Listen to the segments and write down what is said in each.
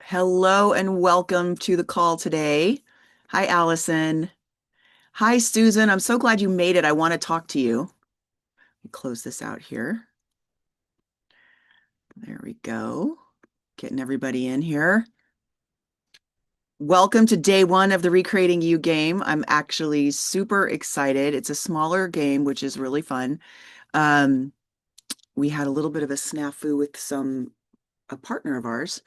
Hello and welcome to the call today. Hi, Allison. Hi, Susan. I'm so glad you made it. I want to talk to you. Let me close this out here. There we go. Getting everybody in here. Welcome to day one of the Recreating You game. I'm actually super excited. It's a smaller game, which is really fun. Um, we had a little bit of a snafu with a partner of ours.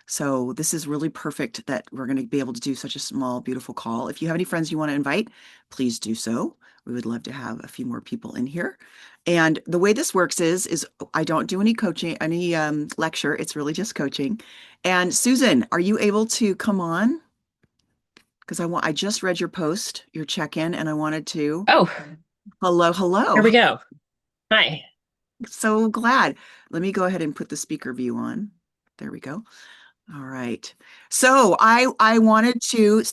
So this is really perfect that we're going to be able to do such a small, beautiful call. If you have any friends you want to invite, please do so. We would love to have a few more people in here. And the way this works is I don't do any coaching, any lecture. It's really just coaching. And Susan, are you able to come on? Because I just read your post, your check-in, and I wanted to. Oh, Hello, here hello. we go. Hi. So glad. Let me go ahead and put the speaker view on. There we go. All right. So I wanted to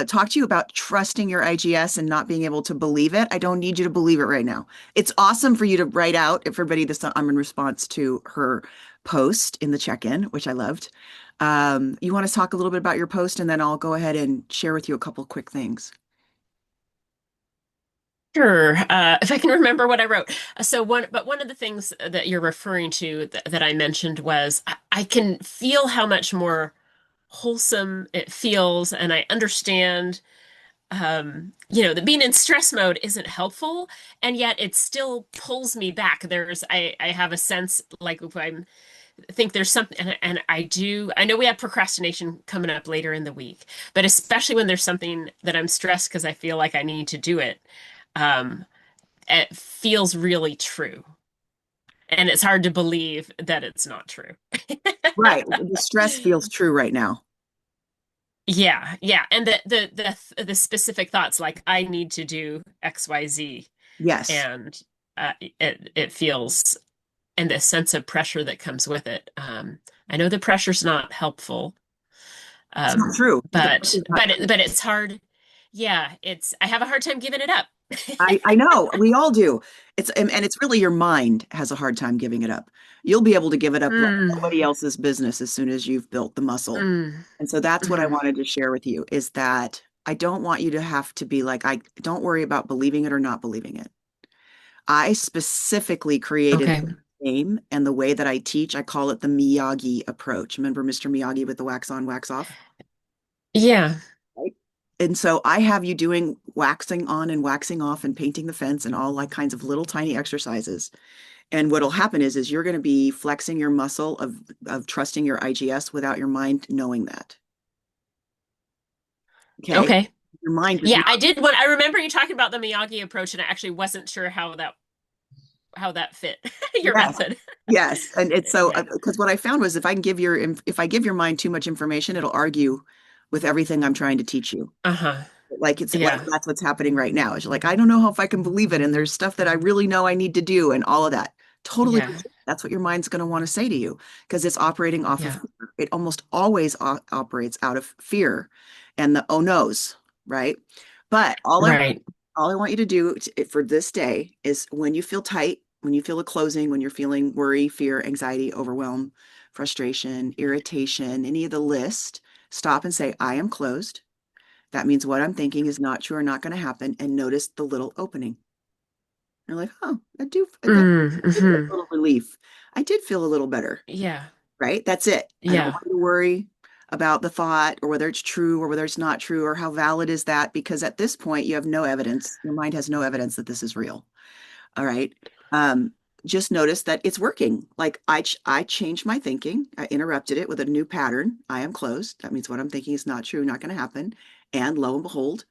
talk to you about trusting your IGS and not being able to believe it. I don't need you to believe it right now. It's awesome for you to write out everybody this I'm in response to her post in the check-in, which I loved. You want to talk a little bit about your post, and then I'll go ahead and share with you a couple quick things. Sure. If I can remember what I wrote. One of the things that you're referring to that I mentioned was I can feel how much more wholesome it feels, and I understand, that being in stress mode isn't helpful, and yet it still pulls me back. I have a sense like if I think there's something, and I know we have procrastination coming up later in the week, but especially when there's something that I'm stressed because I feel like I need to do it, um, it feels really true. And it's hard to believe that it's not true. Right. The stress feels true right now. Yeah, yeah. And the specific thoughts like I need to do XYZ, Yes. and it feels, and the sense of pressure that comes with it. I know the pressure's not helpful. It's not true. The But pressure's not true. but it's hard. Yeah, I have a hard time giving it up. I know we all do. And it's really your mind has a hard time giving it up. You'll be able to give it up like Mm, nobody else's business as soon as you've built the muscle. mm, And so that's what I mhm. wanted to share with you is that I don't want you to have to be like, I don't worry about believing it or not believing it. I specifically created Okay. the game and the way that I teach. I call it the Miyagi approach. Remember Mr. Miyagi with the wax on, wax off? Yeah. Right. And so I have you doing waxing on and waxing off and painting the fence and all like kinds of little tiny exercises. And what'll happen is you're going to be flexing your muscle of trusting your IGS without your mind knowing that. Okay. Okay. Your mind does Yeah, not. I did when I remember you talking about the Miyagi approach, and I actually wasn't sure how that fit your Yes. method. Yes. And it's so Yeah. because what I found was if I give your mind too much information, it'll argue with everything I'm trying to teach you. Uh-huh. Like it's like Yeah. that's what's happening right now. Is you're like, I don't know how if I can believe it. And there's stuff that I really know I need to do and all of that. Totally. Yeah. That's what your mind's going to want to say to you because it's operating off of Yeah. fear. It almost always operates out of fear and the oh no's, right? But Right. all I want you to do for this day is when you feel tight, when you feel a closing, when you're feeling worry, fear, anxiety, overwhelm, frustration, irritation, any of the list, stop and say, I am closed. That means what I'm thinking is not true or not going to happen. And notice the little opening. You're like, oh, that did feel a Mm-hmm. little relief. I did feel a little better, Yeah. right? That's it. I don't Yeah. want you to worry about the thought or whether it's true or whether it's not true or how valid is that because at this point you have no evidence. Your mind has no evidence that this is real. All right. Um, just notice that it's working. Like I changed my thinking. I interrupted it with a new pattern. I am closed. That means what I'm thinking is not true, not going to happen. And lo and behold,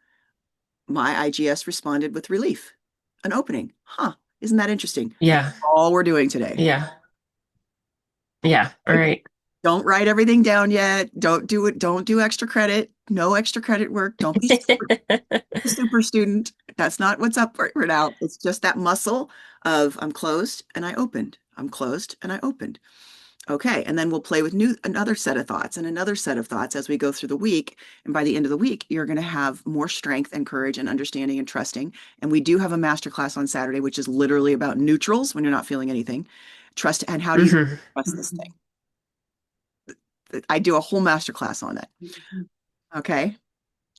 my IGS responded with relief, an opening. Huh. Isn't that interesting? That's Yeah. all we're doing today. Yeah. Yeah. All Right? right. Don't write everything down yet. Don't do it. Don't do extra credit. No extra credit work. Don't be a super student. That's not what's up right now. It's just that muscle of I'm closed and I opened. I'm closed and I opened. Okay. And then we'll play with another set of thoughts and another set of thoughts as we go through the week. And by the end of the week, you're going to have more strength and courage and understanding and trusting. And we do have a masterclass on Saturday, which is literally about neutrals when you're not feeling anything. Trust and how do you Mm-hmm. trust this thing? I do a whole master class on it. Okay.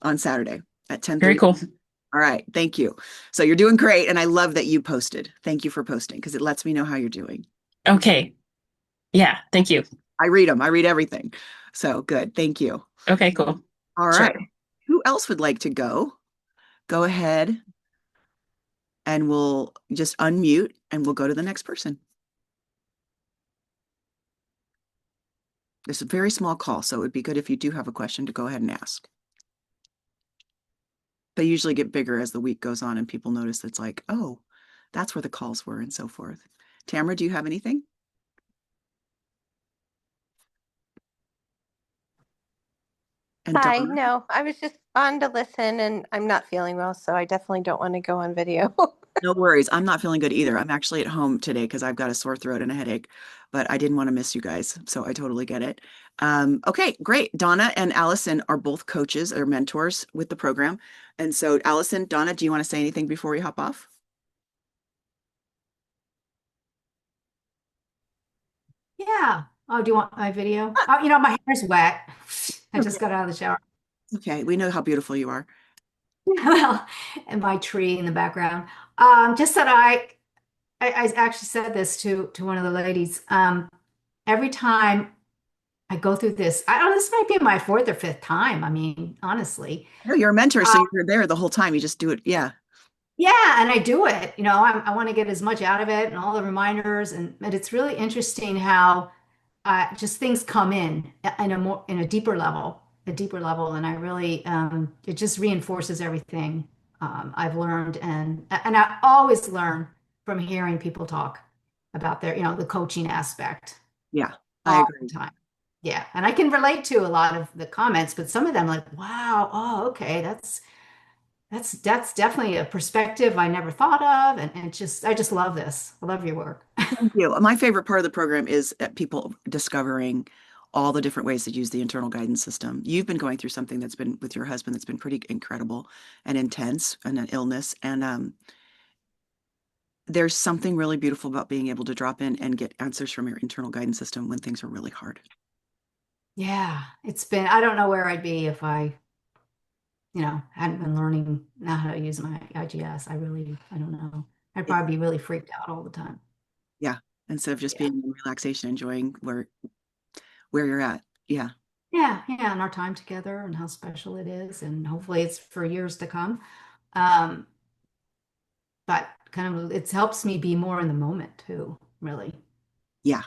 On Saturday at Very 10:30. cool. All right. Thank you. So you're doing great. And I love that you posted. Thank you for posting because it lets me know how you're doing. Okay. Yeah. Thank you. I read them. I read everything. So good. Thank you. Okay, cool. All right. Sure. Who else would like to go? Go ahead and we'll just unmute and we'll go to the next person. It's a very small call, so it would be good if you do have a question to go ahead and ask. They usually get bigger as the week goes on and people notice it's like, oh, that's where the calls were and so forth. Tamara, do you have anything? And Hi, Donna? no, I was just on to listen and I'm not feeling well, so I definitely don't want to go on video. No worries. I'm not feeling good either. I'm actually at home today because I've got a sore throat and a headache, but I didn't want to miss you guys. So I totally get it. Okay, great. Donna and Allison are both coaches or mentors with the program. And so, Allison, Donna, do you want to say anything before we hop off? Yeah. Oh, do you want my video? Oh, my hair's wet. I just got out of the shower. Okay, we know how beautiful you are. Well, and my tree in the background. Just that I actually said this to one of the ladies. Every time I go through this, I don't, this might be my fourth or fifth time. I mean, honestly. No, you're a mentor, Uh, so you're there the whole time. You just do it. Yeah. yeah, and I do it. I want to get as much out of it and all the reminders, and it's really interesting how just things come in a deeper level, and I really it just reinforces everything I've learned, and I always learn from hearing people talk about their the coaching aspect Yeah, I all the agree. time. Yeah, and I can relate to a lot of the comments, but some of them like, wow, oh, okay, that's definitely a perspective I never thought of, and just I just love this. I love your work. Thank you. My favorite part of the program is people discovering all the different ways to use the internal guidance system. You've been going through something that's been with your husband that's been pretty incredible and intense and an illness. And there's something really beautiful about being able to drop in and get answers from your internal guidance system when things are really hard. Yeah, I don't know where I'd be if hadn't been learning now how to use my IGS. I don't know. I'd It, probably be really freaked out all the time. yeah. Instead of just Yeah. being in relaxation, enjoying where you're at. Yeah. Yeah, yeah, and our time together and how special it is, and hopefully it's for years to come. Um, but kind of it helps me be more in the moment too, really. Yeah.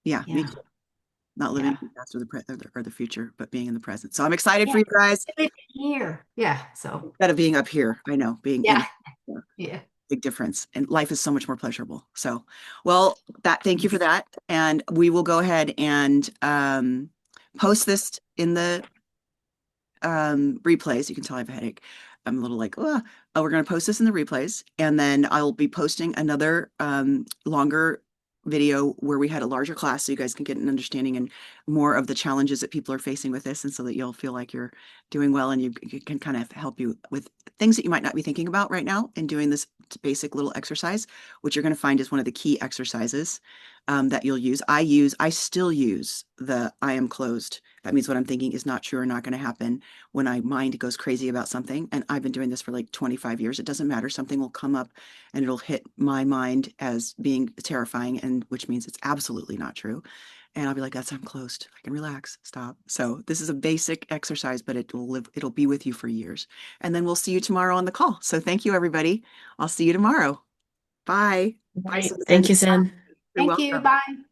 Yeah. Me Yeah, too. Not living yeah. in the past or the future, but being in the present. So I'm excited Yeah, for you guys living here. Yeah, so instead of being up here. I know being in yeah, yeah, yeah. big difference and life is so much more pleasurable. So, well, thank you for that. And we will go ahead and post this in the replays. You can tell I have a headache. I'm a little like, oh, we're going to post this in the replays. And then I'll be posting another longer video where we had a larger class so you guys can get an understanding and more of the challenges that people are facing with this. And so that you'll feel like you're doing well and you can kind of help you with things that you might not be thinking about right now in doing this basic little exercise, which you're going to find is one of the key exercises that you'll use. I still use the I am closed. That means what I'm thinking is not true or not going to happen when my mind goes crazy about something. And I've been doing this for like 25 years. It doesn't matter. Something will come up and it'll hit my mind as being terrifying, and which means it's absolutely not true. And I'll be like, I'm closed. I can relax, stop. So this is a basic exercise, but it'll be with you for years. And then we'll see you tomorrow on the call. So thank you, everybody. I'll see you tomorrow. Bye. Bye, Right. Susan. Thank you, Zen. You're Thank you. welcome. Bye.